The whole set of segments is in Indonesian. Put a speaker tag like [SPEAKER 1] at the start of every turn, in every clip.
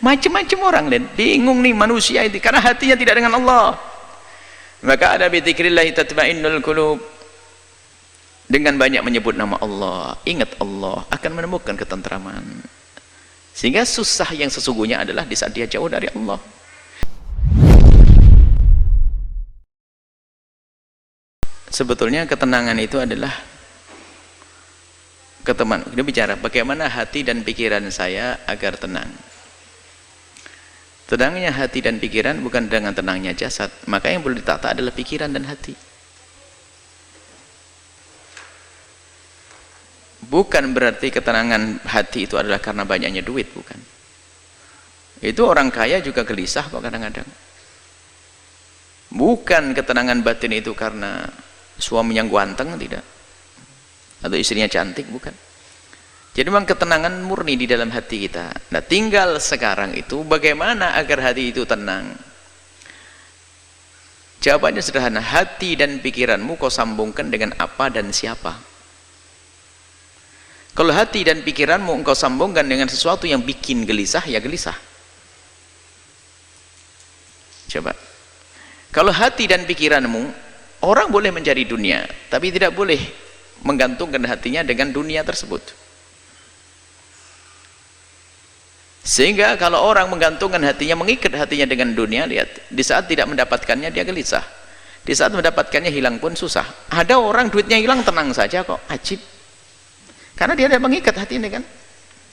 [SPEAKER 1] Macam-macam orang lain bingung nih manusia itu karena hatinya tidak dengan Allah. Maka ada bi dzikrillah tatma'innul qulub. Dengan banyak menyebut nama Allah, ingat Allah, akan menemukan ketentraman. Sehingga susah yang sesungguhnya adalah di saat dia jauh dari Allah. Sebetulnya ketenangan itu adalah dia bicara bagaimana hati dan pikiran saya agar tenang. Tenangnya hati dan pikiran bukan dengan tenangnya jasad. Maka yang perlu ditata adalah pikiran dan hati. Bukan berarti ketenangan hati itu adalah karena banyaknya duit, bukan. Itu orang kaya juga gelisah kok kadang-kadang. Bukan ketenangan batin itu karena suaminya ganteng, tidak. Atau istrinya cantik, bukan. Jadi memang ketenangan murni di dalam hati kita. Nah, tinggal sekarang itu bagaimana agar hati itu tenang. Jawabannya sederhana, hati dan pikiranmu kau sambungkan dengan apa dan siapa. Kalau hati dan pikiranmu engkau sambungkan dengan sesuatu yang bikin gelisah, ya gelisah. Coba. Kalau hati dan pikiranmu, orang boleh mencari dunia, tapi tidak boleh menggantungkan hatinya dengan dunia tersebut. Sehingga kalau orang menggantungkan hatinya, mengikat hatinya dengan dunia, lihat, di saat tidak mendapatkannya dia gelisah. Di saat mendapatkannya hilang pun susah. Ada orang duitnya hilang tenang saja kok, ajib. Karena dia tidak mengikat hatinya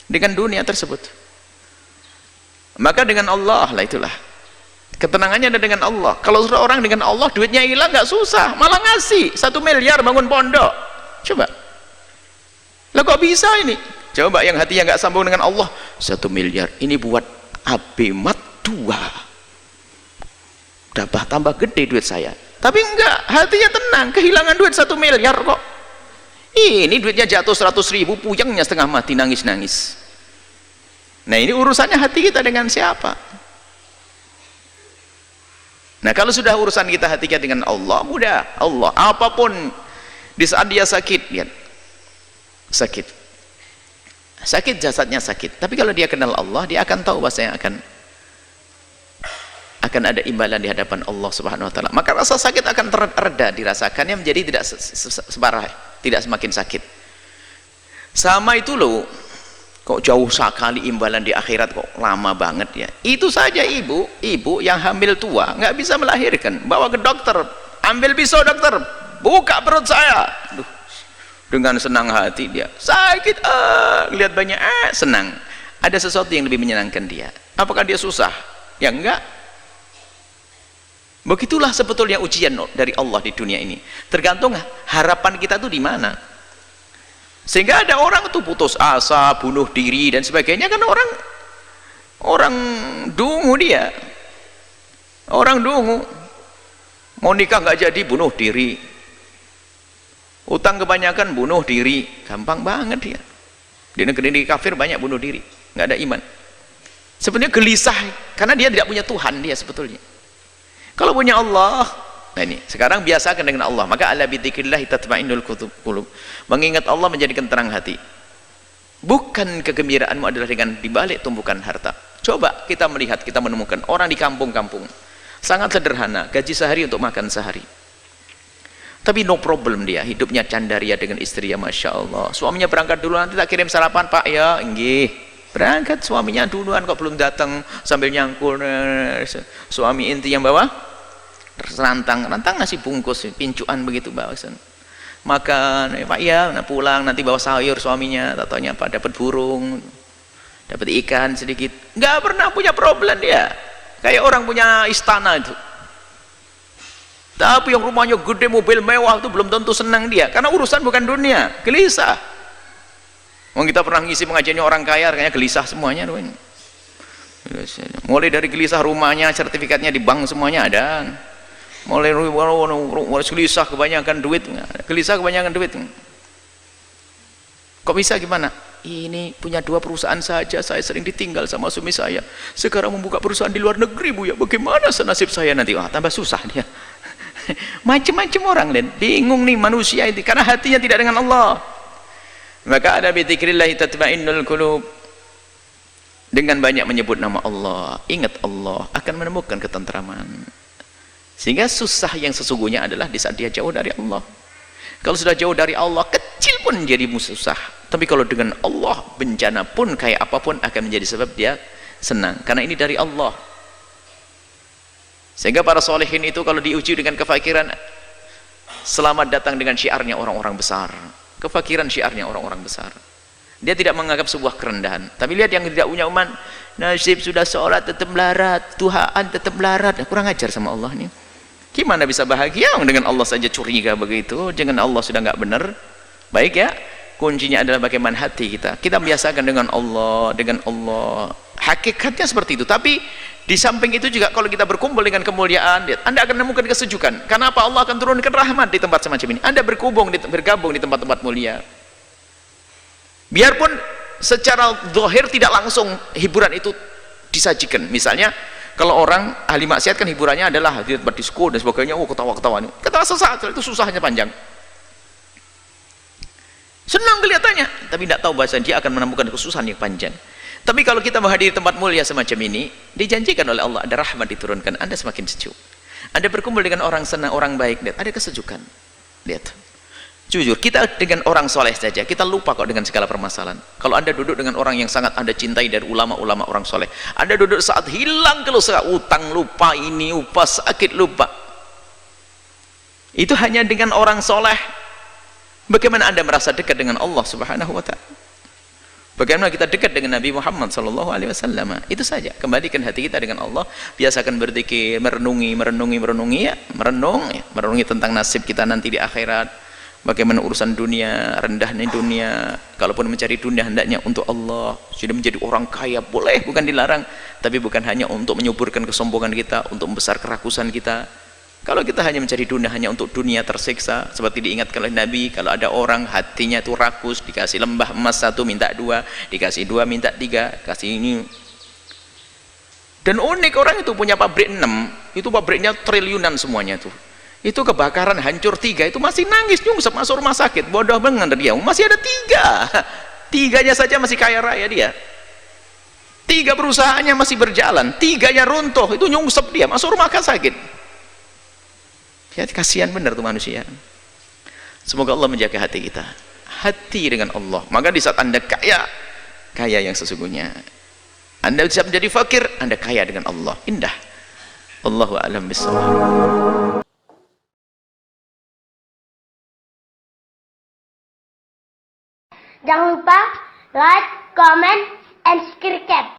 [SPEAKER 1] dengan dunia tersebut. Maka dengan Allah lah itulah. Ketenangannya ada dengan Allah. Kalau sudah orang dengan Allah duitnya hilang nggak susah, malah ngasih 1 miliar bangun pondok. Coba. Lah kok bisa ini? Coba yang hatinya nggak sambung dengan Allah, 1 miliar ini buat abimat 2. Tambah gede duit saya. Tapi enggak, hatinya tenang, kehilangan duit 1 miliar kok. Ini duitnya jatuh 100.000, puyengnya setengah mati, nangis-nangis. Nah ini urusannya hati kita dengan siapa? Nah kalau sudah urusan kita hati kita dengan Allah, mudah. Allah, apapun di saat dia sakit, lihat, sakit jasadnya sakit, tapi kalau dia kenal Allah, dia akan tahu bahwasanya akan ada imbalan di hadapan Allah Subhanahu wa taala. Maka rasa sakit akan tereda dirasakannya, menjadi tidak separah, tidak semakin sakit. Sama itu loh, kok jauh sekali imbalan di akhirat, kok lama banget ya. Itu saja ibu yang hamil tua nggak bisa melahirkan, bawa ke dokter, ambil pisau dokter, buka perut saya. Duh, dengan senang hati dia sakit, lihat banyak, senang. Ada sesuatu yang lebih menyenangkan dia. Apakah dia susah? Ya enggak. Begitulah sebetulnya ujian dari Allah di dunia ini. Tergantung harapan kita tuh di mana. Sehingga ada orang tuh putus asa, bunuh diri dan sebagainya, kan orang dungu dia. Orang dungu. Mau nikah nggak jadi, bunuh diri. Utang kebanyakan, bunuh diri. Gampang banget dia. Di negeri kafir banyak bunuh diri, nggak ada iman. Sebenarnya gelisah karena dia tidak punya Tuhan dia sebetulnya. Kalau punya Allah, nah ini sekarang biasakan dengan Allah. Maka ala bidzikrillah tatma'innul qulub. Mengingat Allah menjadikan terang hati. Bukan kegembiraanmu adalah dengan dibalik tumpukan harta. Coba kita melihat, kita menemukan orang di kampung-kampung sangat sederhana, gaji sehari untuk makan sehari. Tapi no problem dia, hidupnya candaria dengan istri, ya Masya Allah. Suaminya berangkat dulu, nanti tak kirim sarapan Pak ya, inggih. Berangkat suaminya duluan kok belum datang, sambil nyangkul. Suami inti yang bawa rantang ngasih bungkus, pincuan begitu bawa makan, Pak ya, pulang nanti bawa sayur suaminya, tatanya Pak dapat burung, dapat ikan sedikit. Nggak pernah punya problem dia, kayak orang punya istana itu. Tapi yang rumahnya gede, mobil mewah itu belum tentu senang dia, karena urusan bukan dunia, gelisah. Kita pernah ngisi pengajiannya orang kaya, kayaknya gelisah semuanya. Mulai dari gelisah rumahnya, sertifikatnya di bank semuanya ada. Mulai gelisah kebanyakan duit, gelisah kebanyakan duit. Kok bisa gimana? Ini punya 2 perusahaan saja, saya sering ditinggal sama suami saya. Sekarang membuka perusahaan di luar negeri, Bu ya. Bagaimana senasib saya nanti? Wah, tambah susah dia. Macam-macam orang dan bingung nih manusia itu karena hatinya tidak dengan Allah. Maka ada bi dzikrillah tatma'innul qulub. Dengan banyak menyebut nama Allah, ingat Allah, akan menemukan ketentraman. Sehingga susah yang sesungguhnya adalah di saat dia jauh dari Allah. Kalau sudah jauh dari Allah, kecil pun jadi susah. Tapi kalau dengan Allah, bencana pun kayak apapun akan menjadi sebab dia senang. Karena ini dari Allah. Sehingga para solehin itu kalau diuji dengan kefakiran, selamat datang dengan syiarnya orang-orang besar. Kefakiran syiarnya orang-orang besar. Dia tidak menganggap sebuah kerendahan. Tapi lihat yang tidak punya iman, nasib sudah sholat tetap melarat, Tuhan tetap melarat. Kurang ajar sama Allah nih. Gimana bisa bahagia dengan Allah saja curiga begitu? Jangan Allah sudah nggak benar. Baik ya, kuncinya adalah bagaimana hati kita. Kita biasakan dengan Allah, dengan Allah. Hakikatnya seperti itu. Tapi di samping itu juga kalau kita berkumpul dengan kemuliaan, Anda akan menemukan kesejukan. Karena apa? Allah akan turunkan rahmat di tempat semacam ini. Anda bergabung di tempat-tempat mulia. Biarpun secara zahir tidak langsung hiburan itu disajikan. Misalnya kalau orang ahli maksiat kan hiburannya adalah di tempat disko dan sebagainya, ketawa-ketawa. Ketawa sesaat, itu susahnya panjang. Senang kelihatannya, tapi tidak tahu bahasa dia akan menemukan kesusahan yang panjang. Tapi kalau kita menghadiri tempat mulia semacam ini, dijanjikan oleh Allah ada rahmat diturunkan, Anda semakin sejuk. Anda berkumpul dengan orang senang, orang baik, lihat, ada kesejukan. Lihat. Jujur, kita dengan orang soleh saja, kita lupa kok dengan segala permasalahan. Kalau Anda duduk dengan orang yang sangat Anda cintai dari ulama-ulama orang soleh, Anda duduk saat hilang keluh utang lupa, ini lupa, sakit lupa. Itu hanya dengan orang soleh. Bagaimana Anda merasa dekat dengan Allah Subhanahu wa ta'ala? Bagaimana kita dekat dengan Nabi Muhammad sallallahu alaihi wasallam? Itu saja. Kembalikan hati kita dengan Allah, biasakan berzikir, merenungi ya, merenungi tentang nasib kita nanti di akhirat. Bagaimana urusan dunia, rendahnya dunia. Kalaupun mencari dunia hendaknya untuk Allah. Sudah menjadi orang kaya boleh, bukan dilarang, tapi bukan hanya untuk menyuburkan kesombongan kita, untuk membesar kerakusan kita. Kalau kita hanya mencari dunia hanya untuk dunia, tersiksa. Seperti diingatkan oleh Nabi, kalau ada orang hatinya itu rakus, dikasih lembah emas 1 minta 2, dikasih 2 minta 3, kasih ini. Dan unik, orang itu punya pabrik 6, itu pabriknya triliunan semuanya tuh. Itu kebakaran hancur 3, itu masih nangis nyungsep masuk rumah sakit. Bodoh banget dia, masih ada 3, 3-nya saja masih kaya raya dia. 3 perusahaannya masih berjalan, 3-nya runtuh, itu nyungsep dia masuk rumah sakit. Ya, kasihan benar tuh manusia. Semoga Allah menjaga hati kita, hati dengan Allah. Maka di saat Anda kaya yang sesungguhnya, Anda bisa menjadi fakir, Anda kaya dengan Allah. Indah. Allahu a'lam bishawab.
[SPEAKER 2] Jangan lupa like, comment, and subscribe.